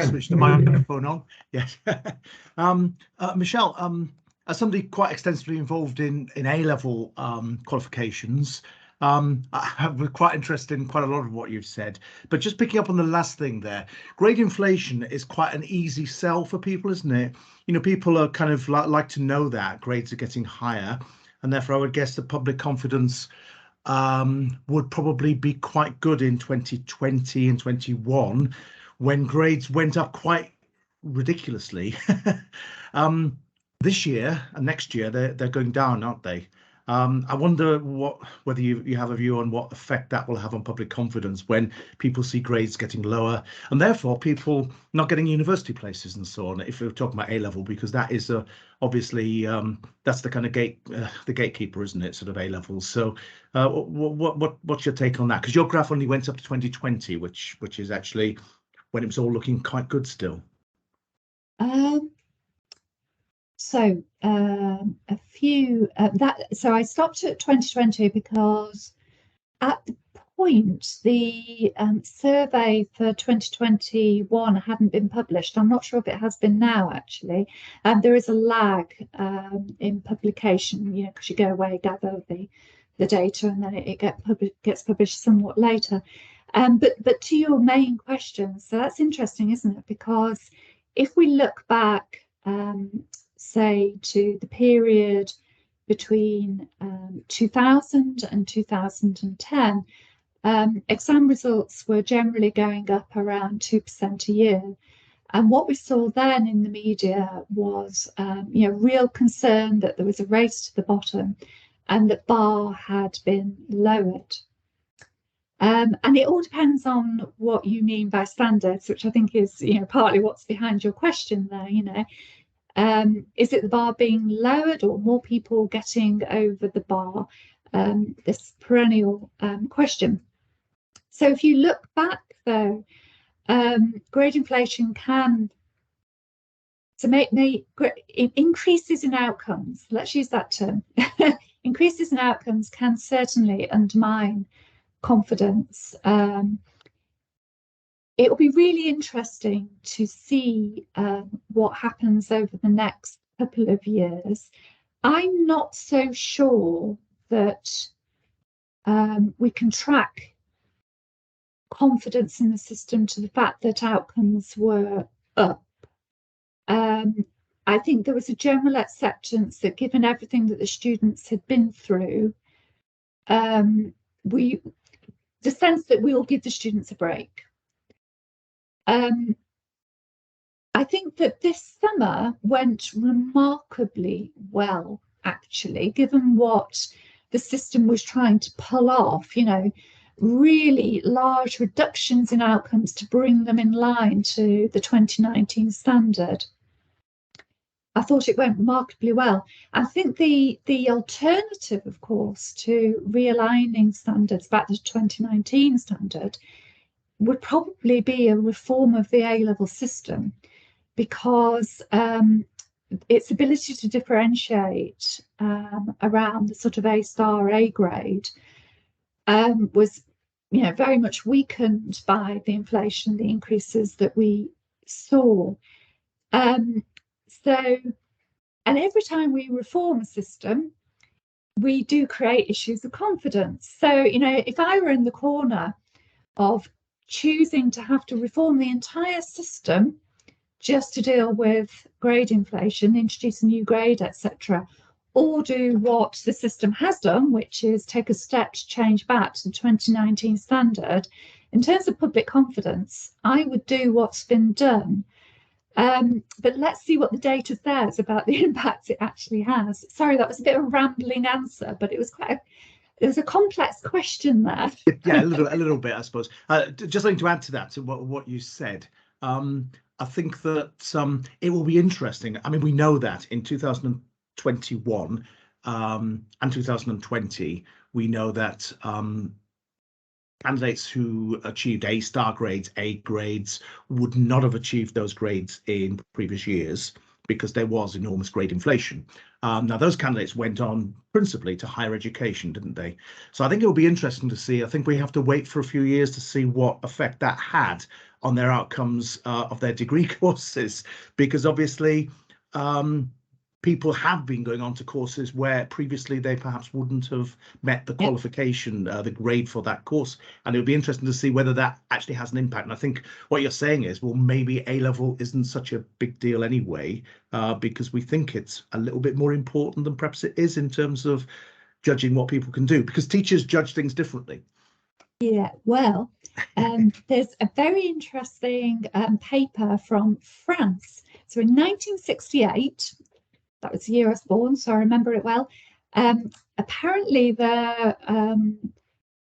Switch the microphone on. Yes. Michelle, as somebody quite extensively involved in A-level qualifications, I'm quite interested in quite a lot of what you've said. But just picking up on the last thing there, grade inflation is quite an easy sell for people, isn't it? People are kind of like to know that grades are getting higher, and therefore I would guess the public confidence would probably be quite good in 2020 and 21 when grades went up quite ridiculously. This year and next year they're going down, aren't they? I wonder whether you have a view on what effect that will have on public confidence when people see grades getting lower, and therefore people not getting university places and so on. If we're talking about A level, because that is obviously that's the kind of the gatekeeper, isn't it? Sort of A levels. So what's your take on that? Because your graph only went up to 2020, which is actually when it was all looking quite good still. So a few so I stopped at 2020 because at the point the survey for 2021 hadn't been published. I'm not sure if it has been now actually. There is a lag in publication, you know, because you go away, gather the data, and then it gets published somewhat later. But to your main question, so that's interesting, isn't it? Because if we look back, say, to the period between 2000 and 2010, exam results were generally going up around 2% a year. And what we saw then in the media was, you know, real concern that there was a race to the bottom and that bar had been lowered. And it all depends on what you mean by standards, which I think is, you know, partly what's behind your question there, you know. Is it the bar being lowered or more people getting over the bar? This perennial question. So if you look back though, grade inflation can make increases in outcomes, let's use that term, increases in outcomes can certainly undermine confidence. It will be really interesting to see what happens over the next couple of years. I'm not so sure that we can track confidence in the system to the fact that outcomes were up. I think there was a general acceptance that given everything that the students had been through, the sense that we will give the students a break. I think that this summer went remarkably well, actually, given what the system was trying to pull off, you know, really large reductions in outcomes to bring them in line to the 2019 standard. I thought it went remarkably well. I think the alternative, of course, to realigning standards back to 2019 standard would probably be a reform of the A-level system, because its ability to differentiate around the sort of A-star, A grade was, you know, very much weakened by the inflation, the increases that we saw. And every time we reform a system, we do create issues of confidence. So, you know, if I were in the corner of choosing to have to reform the entire system just to deal with grade inflation, introduce a new grade, etc., or do what the system has done, which is take a step to change back to the 2019 standard, in terms of public confidence, I would do what's been done. But let's see what the data says about the impact it actually has. Sorry, that was a bit of a rambling answer, but it was a complex question there. Yeah, a little bit, I suppose. Just something to add to that, to what you said. I think that it will be interesting. I mean, we know that in 2021 and 2020, we know that candidates who achieved A-star grades, A grades, would not have achieved those grades in previous years because there was enormous grade inflation. Now, those candidates went on principally to higher education, didn't they? So I think it will be interesting to see. I think we have to wait for a few years to see what effect that had on their outcomes of their degree courses, because obviously people have been going on to courses where previously they perhaps wouldn't have met the qualification, the grade for that course. And it would be interesting to see whether that actually has an impact. And I think what you're saying is, well, maybe A-level isn't such a big deal anyway, because we think it's a little bit more important than perhaps it is in terms of judging what people can do, because teachers judge things differently. Yeah, well, there's a very interesting paper from France. So in 1968, that was the year I was born, so I remember it well. A apparently there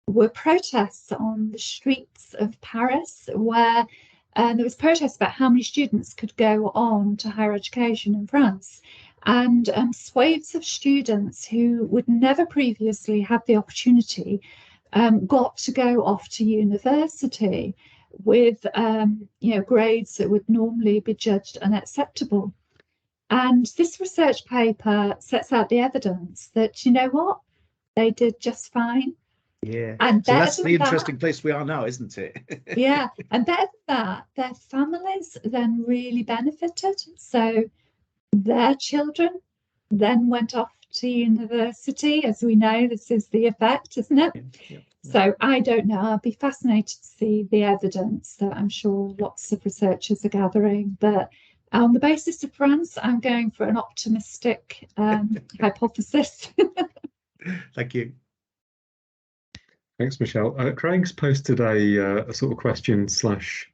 were protests on the streets of Paris where there was protests about how many students could go on to higher education in France. And swathes of students who would never previously have the opportunity got to go off to university with grades that would normally be judged unacceptable. And this research paper sets out the evidence that, you know what, they did just fine. Yeah, and so that's the interesting place we are now, isn't it? Yeah, and better than that, their families then really benefited. So their children then went off to university. As we know, this is the effect, isn't it? Yeah. So I don't know. I'll be fascinated to see the evidence that I'm sure lots of researchers are gathering. But on the basis of France, I'm going for an optimistic hypothesis. Thank you. Thanks, Michelle. Craig's posted a sort of question slash,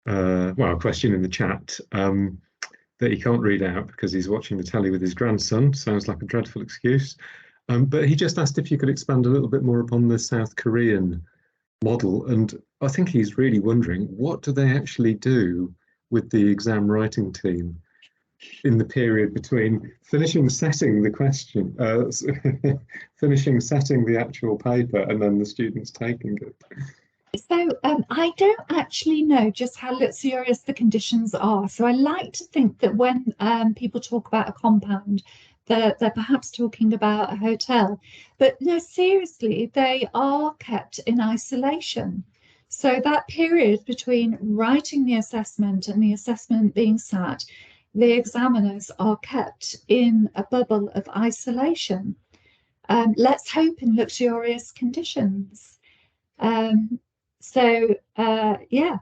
a question in the chat that he can't read out because he's watching the telly with his grandson. Sounds like a dreadful excuse. But he just asked if you could expand a little bit more upon the South Korean model. And I think he's really wondering, what do they actually do with the exam writing team in the period between finishing setting the question, finishing setting the actual paper, and then the students taking it? So I don't actually know just how luxurious the conditions are. So I like to think that when people talk about a compound, they're perhaps talking about a hotel. But no, seriously, they are kept in isolation. So that period between writing the assessment and the assessment being sat, the examiners are kept in a bubble of isolation. Let's hope in luxurious conditions. So yeah,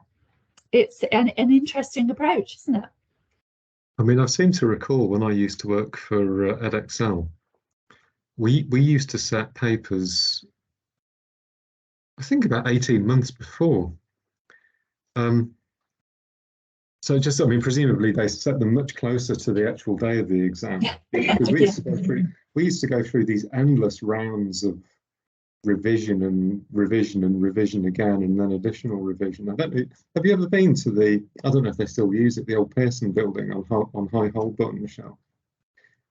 it's an interesting approach, isn't it? I mean, I seem to recall when I used to work for EdXL, we used to set papers, I think about 18 months before. So just, I mean, presumably they set them much closer to the actual day of the exam. Because we used to go through these endless rounds of revision and revision and revision again, and then additional revision. I don't know, have you ever been to the, I don't know if they still use it, the old Pearson building on High Holborn, Michelle?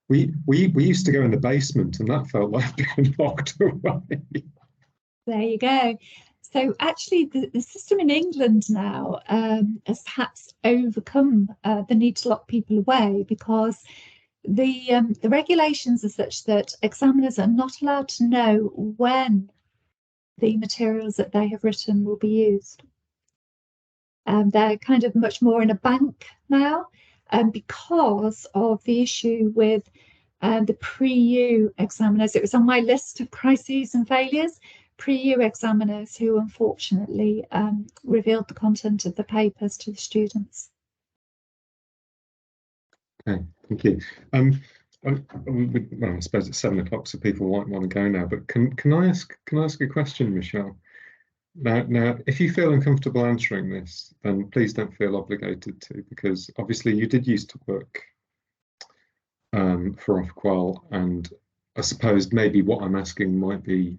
We used to go in the basement, and that felt like being locked away. There you go. So actually, the system in England now has perhaps overcome the need to lock people away, because the regulations are such that examiners are not allowed to know when the materials that they have written will be used. They're kind of much more in a bank now, because of the issue with the pre-U examiners. It was on my list of crises and failures. Pre-U examiners who unfortunately revealed the content of the papers to the students. Okay, thank you. Well, I suppose it's 7 o'clock, so people might want to go now. But can I ask a question, Michelle? Now, if you feel uncomfortable answering this, then please don't feel obligated to, because obviously you did used to work for Ofqual, and I suppose maybe what I'm asking might be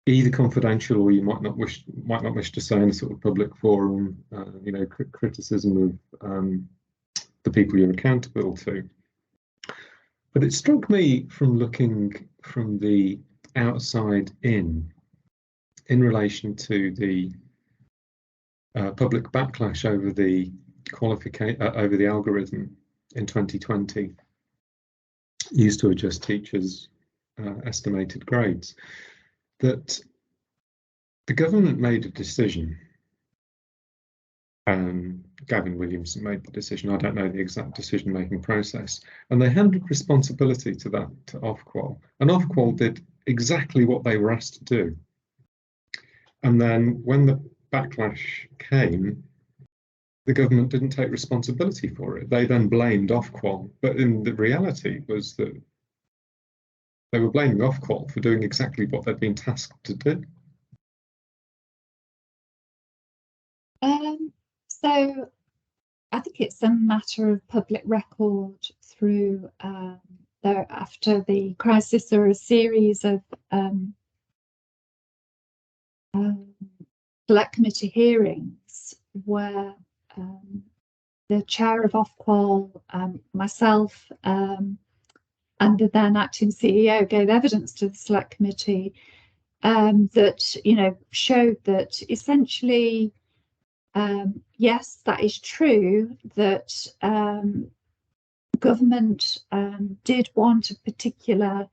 either confidential, or you might not wish to say in a sort of public forum, criticism of the people you're accountable to. But it struck me from looking from the outside in relation to the public backlash over the over the algorithm in 2020 used to adjust teachers' estimated grades, that the government made a decision. Gavin Williamson made the decision. I don't know the exact decision-making process, and they handed responsibility to that to Ofqual, and Ofqual did exactly what they were asked to do. And then when the backlash came, the government didn't take responsibility for it. They then blamed Ofqual, but in the reality was that they were blaming Ofqual for doing exactly what they'd been tasked to do. So I think it's a matter of public record through after the crisis, there were a series of select committee hearings where the chair of Ofqual, myself, and the then acting CEO gave evidence to the select committee that, you know, showed that essentially, yes, that is true, that government did want a particular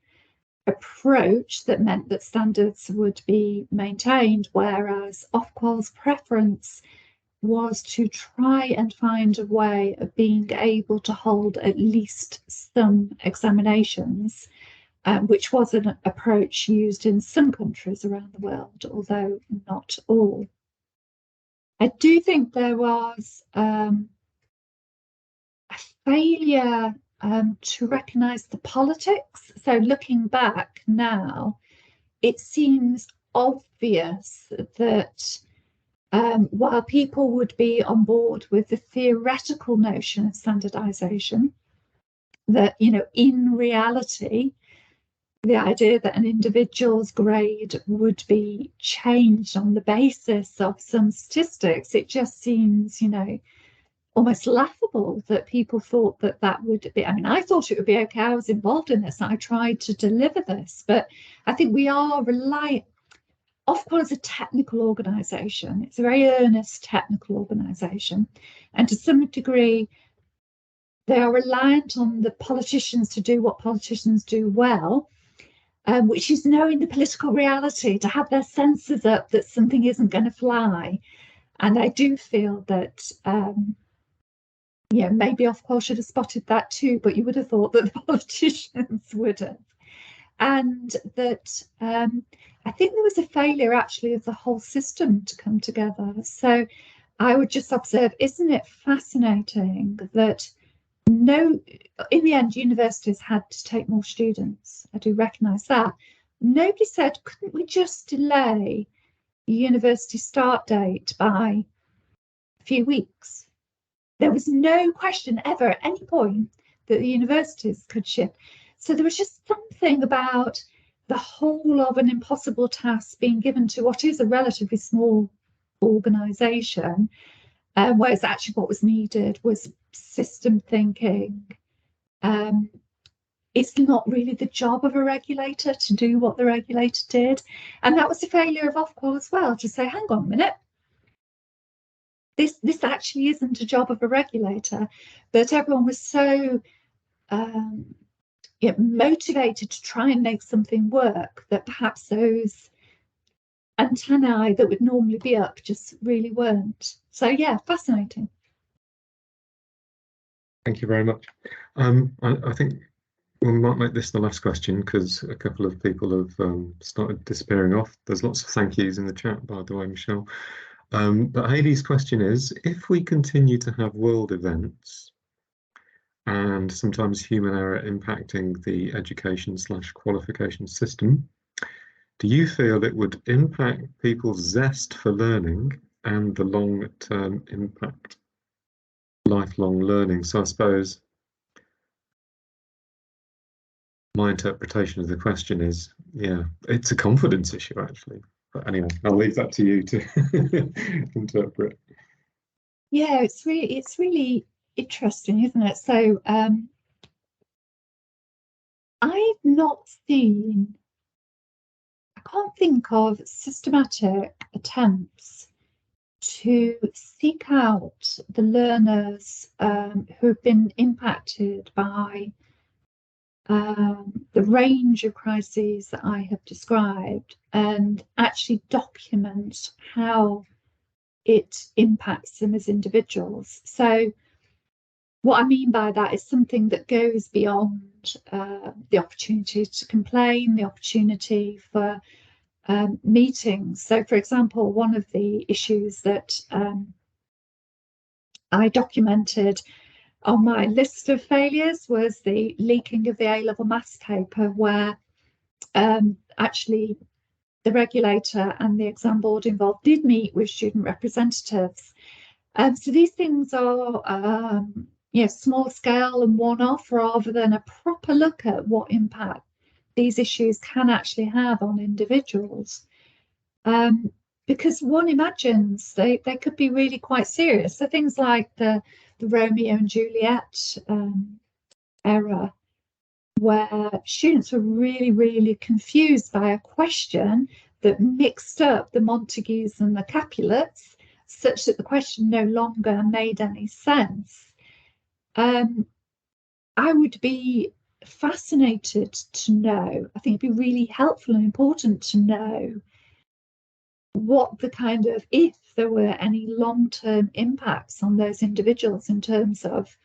approach that meant that standards would be maintained, whereas Ofqual's preference was to try and find a way of being able to hold at least some examinations, which was an approach used in some countries around the world, although not all. I do think there was a failure to recognise the politics. So looking back now, it seems obvious that while people would be on board with the theoretical notion of standardisation, that, you know, in reality, the idea that an individual's grade would be changed on the basis of some statistics, it just seems, you know, almost laughable that people thought that that would be. I mean, I thought it would be okay. I was involved in this. I tried to deliver this, but I think we are relying. Ofqual is a technical organisation. It's a very earnest technical organisation, and to some degree, they are reliant on the politicians to do what politicians do well, which is knowing the political reality, to have their senses up that something isn't going to fly. And I do feel that, yeah, maybe Ofqual should have spotted that too, but you would have thought that the politicians would have. And that I think there was a failure actually of the whole system to come together. So I would just observe, isn't it fascinating that in the end, universities had to take more students. I do recognise that. Nobody said, couldn't we just delay the university start date by a few weeks? There was no question ever at any point that the universities could shift. So there was just something about the whole of an impossible task being given to what is a relatively small organisation, whereas actually what was needed was system thinking. It's not really the job of a regulator to do what the regulator did. And that was a failure of Ofqual as well, to say, hang on a minute, this actually isn't a job of a regulator. But everyone was so motivated to try and make something work that perhaps those antennae that would normally be up just really weren't. So yeah, fascinating. Thank you very much. I think we might make this the last question because a couple of people have started disappearing off. There's lots of thank yous in the chat, by the way, Michelle. But Haley's question is, if we continue to have world events and sometimes human error impacting the education/qualification system, do you feel it would impact people's zest for learning and the long-term impact, lifelong learning? So I suppose my interpretation of the question is, yeah, it's a confidence issue actually. But anyway, I'll leave that to you to interpret. Yeah, it's really interesting, isn't it? So I've not seen, I can't think of systematic attempts to seek out the learners who have been impacted by the range of crises that I have described and actually document how it impacts them as individuals. So what I mean by that is something that goes beyond the opportunity to complain, the opportunity for meetings. So, for example, one of the issues that I documented on my list of failures was the leaking of the A-level maths paper, where actually the regulator and the exam board involved did meet with student representatives. So these things are small scale and one-off, rather than a proper look at what impact these issues can actually have on individuals. Because one imagines they could be really quite serious. So things like the Romeo and Juliet era, where students were really, really confused by a question that mixed up the Montagues and the Capulets, such that the question no longer made any sense. I would be fascinated to know, I think it'd be really helpful and important to know what the kind of, if there were any long-term impacts on those individuals in terms of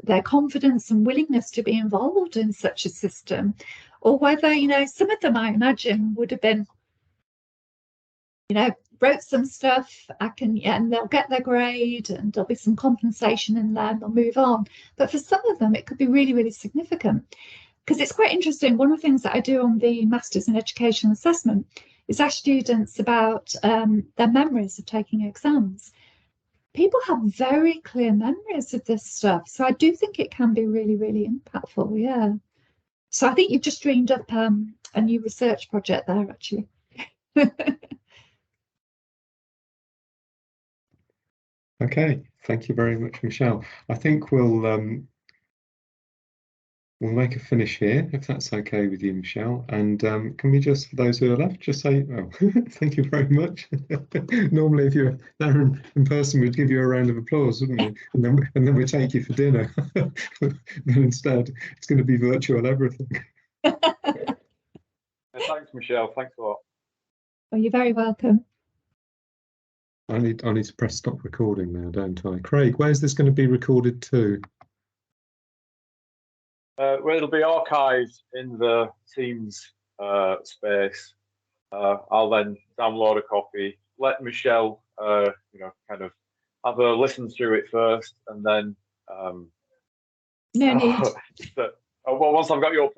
their confidence and willingness to be involved in such a system, or whether, some of them, I imagine, would have been, wrote some stuff, and they'll get their grade and there'll be some compensation in there and they'll move on. But for some of them, it could be really, really significant. Because it's quite interesting. One of the things that I do on the Masters in Educational Assessment is ask students about their memories of taking exams. People have very clear memories of this stuff. So I do think it can be really, really impactful. Yeah. So I think you've just dreamed up a new research project there, actually. Okay, thank you very much, Michelle. I think we'll make a finish here, if that's okay with you, Michelle. And can we just, for those who are left, just say, oh, thank you very much. Normally, if you're there in person, we'd give you a round of applause, wouldn't we? And then we'd take you for dinner. But instead, it's going to be virtual everything. Thanks, Michelle. Thanks a lot. Well, you're very welcome. I need to press stop recording now, don't I? Craig, where's this going to be recorded to? Well, it'll be archived in the Teams space. I'll then download a copy, let Michelle, kind of have a listen through it first, and then No need. well, once I've got your